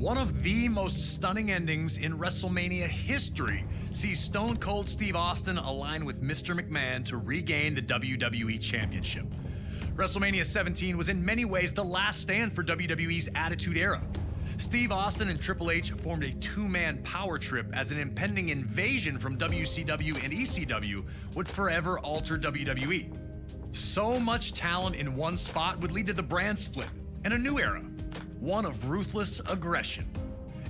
One of the most stunning endings in WrestleMania history sees Stone Cold Steve Austin align with Mr. McMahon to regain the WWE Championship. WrestleMania 17 was in many ways the last stand for WWE's Attitude Era. Steve Austin and Triple H formed a two-man power trip as an impending invasion from WCW and ECW would forever alter WWE. So much talent in one spot would lead to the brand split and a new era, one of ruthless aggression.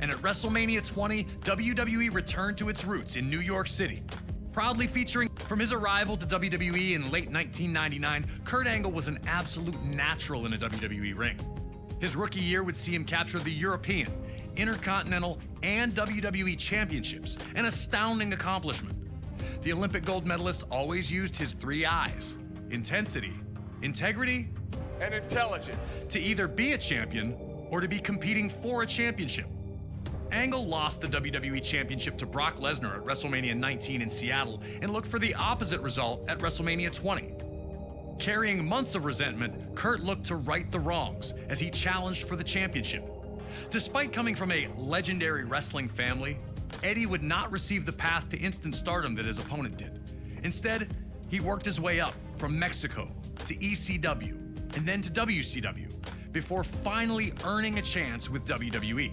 And at WrestleMania 20, WWE returned to its roots in New York City. Proudly featuring from his arrival to WWE in late 1999, Kurt Angle was an absolute natural in a WWE ring. His rookie year would see him capture the European, Intercontinental, and WWE championships, an astounding accomplishment. The Olympic gold medalist always used his three I's: intensity, integrity, and intelligence to either be a champion or to be competing for a championship. Angle lost the WWE Championship to Brock Lesnar at WrestleMania 19 in Seattle and looked for the opposite result at WrestleMania 20. Carrying months of resentment, Kurt looked to right the wrongs as he challenged for the championship. Despite coming from a legendary wrestling family, Eddie would not receive the path to instant stardom that his opponent did. Instead, he worked his way up from Mexico to ECW and then to WCW before finally earning a chance with WWE.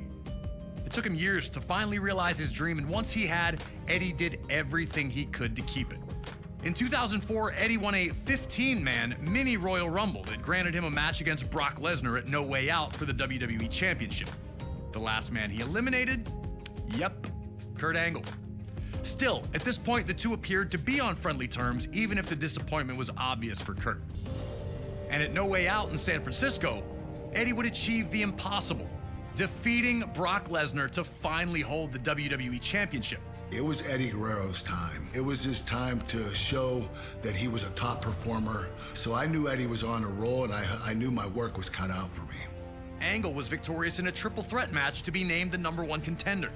It took him years to finally realize his dream, and once he had, Eddie did everything he could to keep it. In 2004, Eddie won a 15-man mini Royal Rumble that granted him a match against Brock Lesnar at No Way Out for the WWE Championship. The last man he eliminated? Yep, Kurt Angle. Still, at this point, the two appeared to be on friendly terms, even if the disappointment was obvious for Kurt. And at No Way Out in San Francisco, Eddie would achieve the impossible, defeating Brock Lesnar to finally hold the WWE Championship. It was Eddie Guerrero's time. It was his time to show that he was a top performer. So I knew Eddie was on a roll, and I knew my work was cut out for me. Angle was victorious in a triple threat match to be named the #1 contender.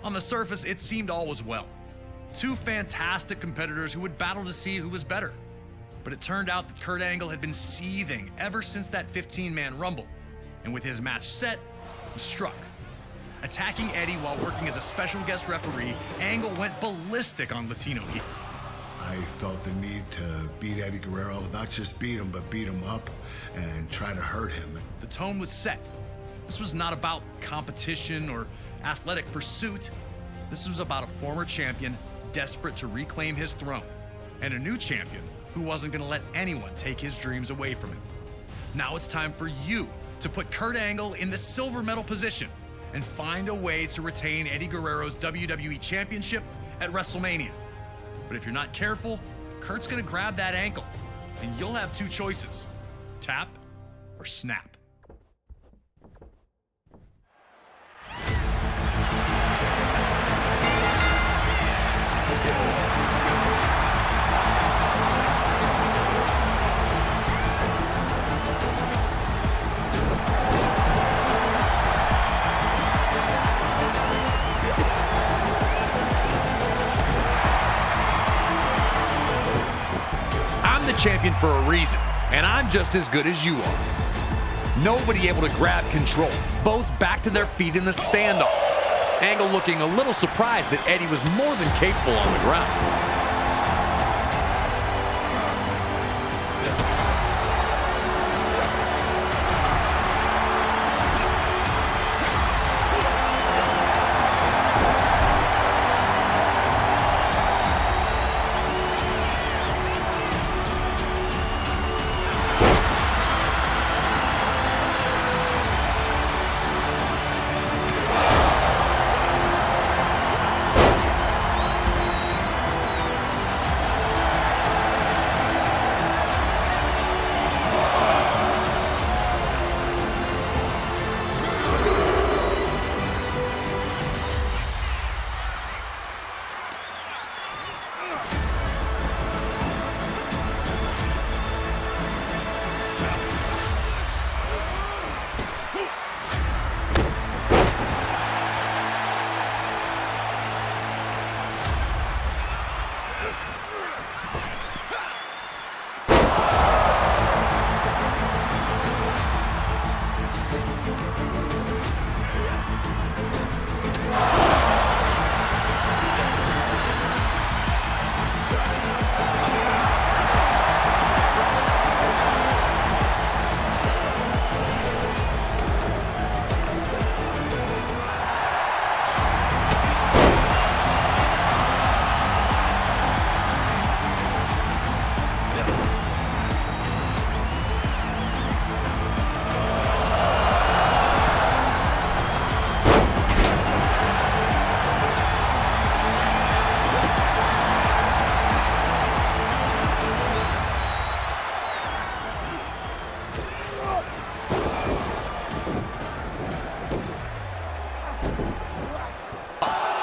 On the surface, it seemed all was well. Two fantastic competitors who would battle to see who was better. But it turned out that Kurt Angle had been seething ever since that 15-man Rumble. And with his match set, he struck. Attacking Eddie while working as a special guest referee, Angle went ballistic on Latino Heat. I felt the need to beat Eddie Guerrero, not just beat him, but beat him up and try to hurt him. The tone was set. This was not about competition or athletic pursuit. This was about a former champion desperate to reclaim his throne, and a new champion who wasn't going to let anyone take his dreams away from him. Now it's time for you to put Kurt Angle in the silver medal position and find a way to retain Eddie Guerrero's WWE Championship at WrestleMania. But if you're not careful, Kurt's gonna grab that ankle, and you'll have two choices: tap or snap. Champion for a reason, and I'm just as good as you are. Nobody able to grab control, both back to their feet in the standoff. Angle looking a little surprised that Eddie was more than capable on the ground.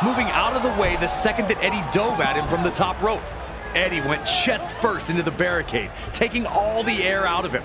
moving out of the way the second that Eddie dove at him from the top rope. Eddie went chest first into the barricade, taking all the air out of him.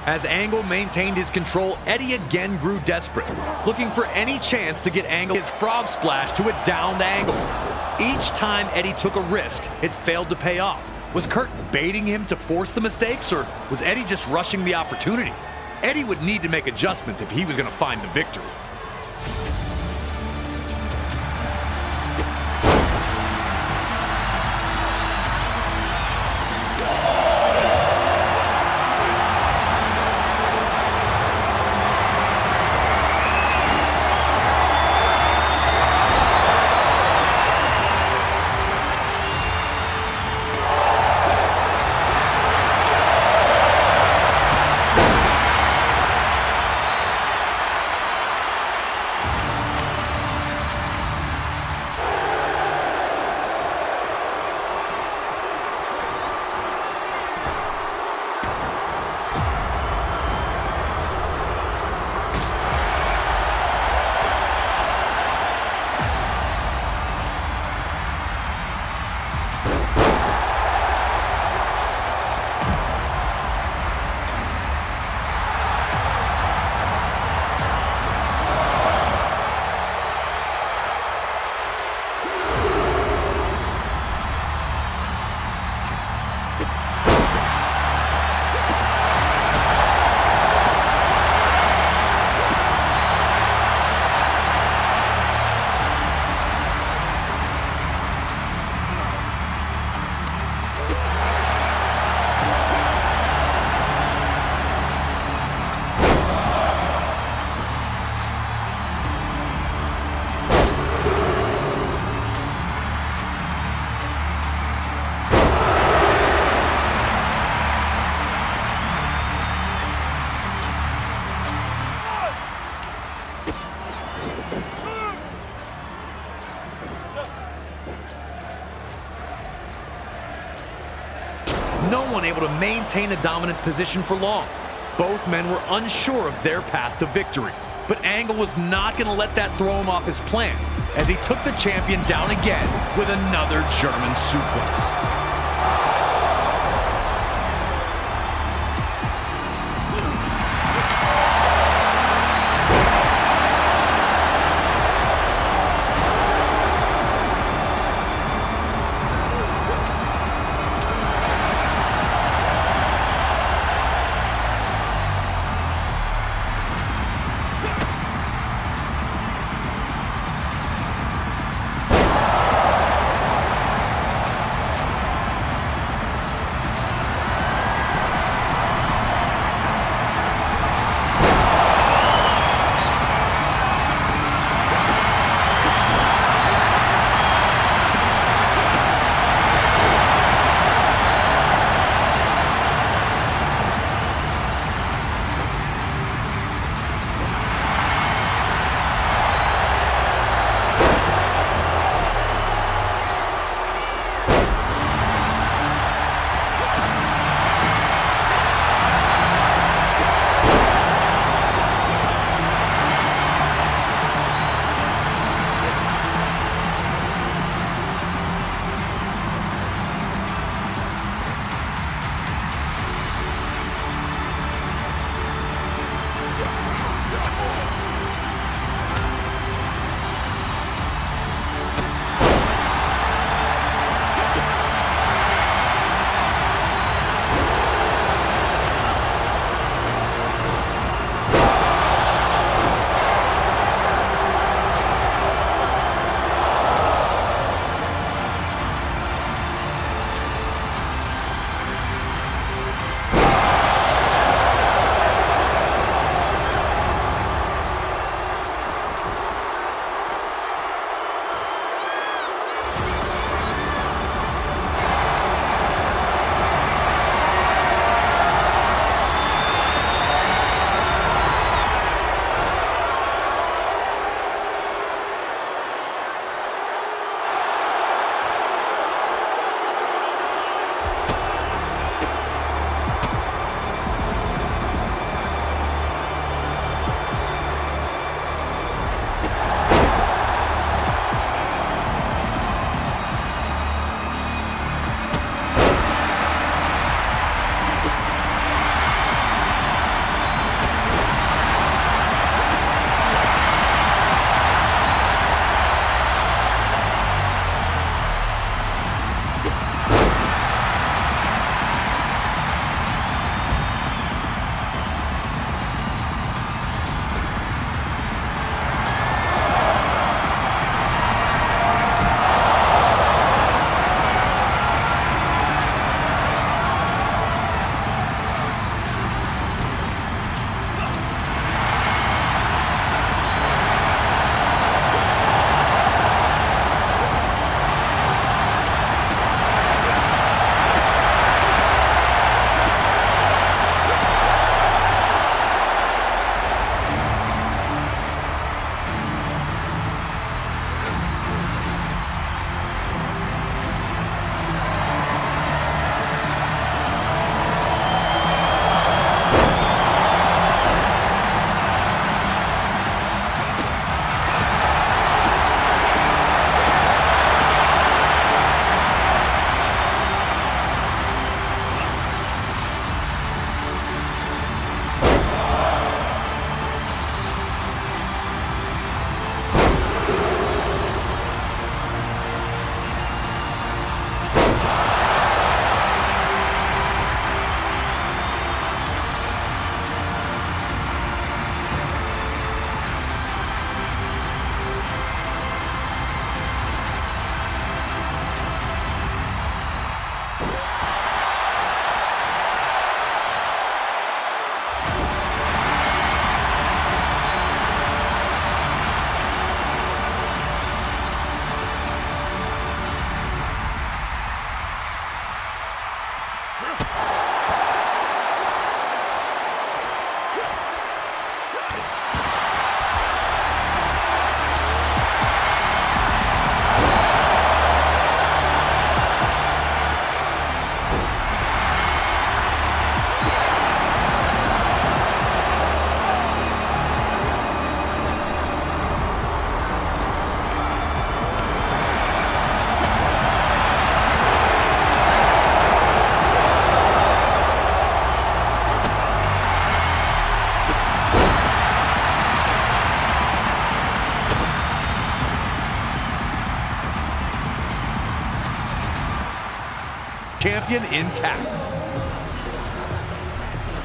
As Angle maintained his control, Eddie again grew desperate, looking for any chance to get Angle his frog splash to a downed Angle. Each time Eddie took a risk, it failed to pay off. Was Kurt baiting him to force the mistakes, or was Eddie just rushing the opportunity? Eddie would need to make adjustments if he was going to find the victory. No one able to maintain a dominant position for long. Both men were unsure of their path to victory. But Angle was not going to let that throw him off his plan, as he took the champion down again with another German suplex. champion intact.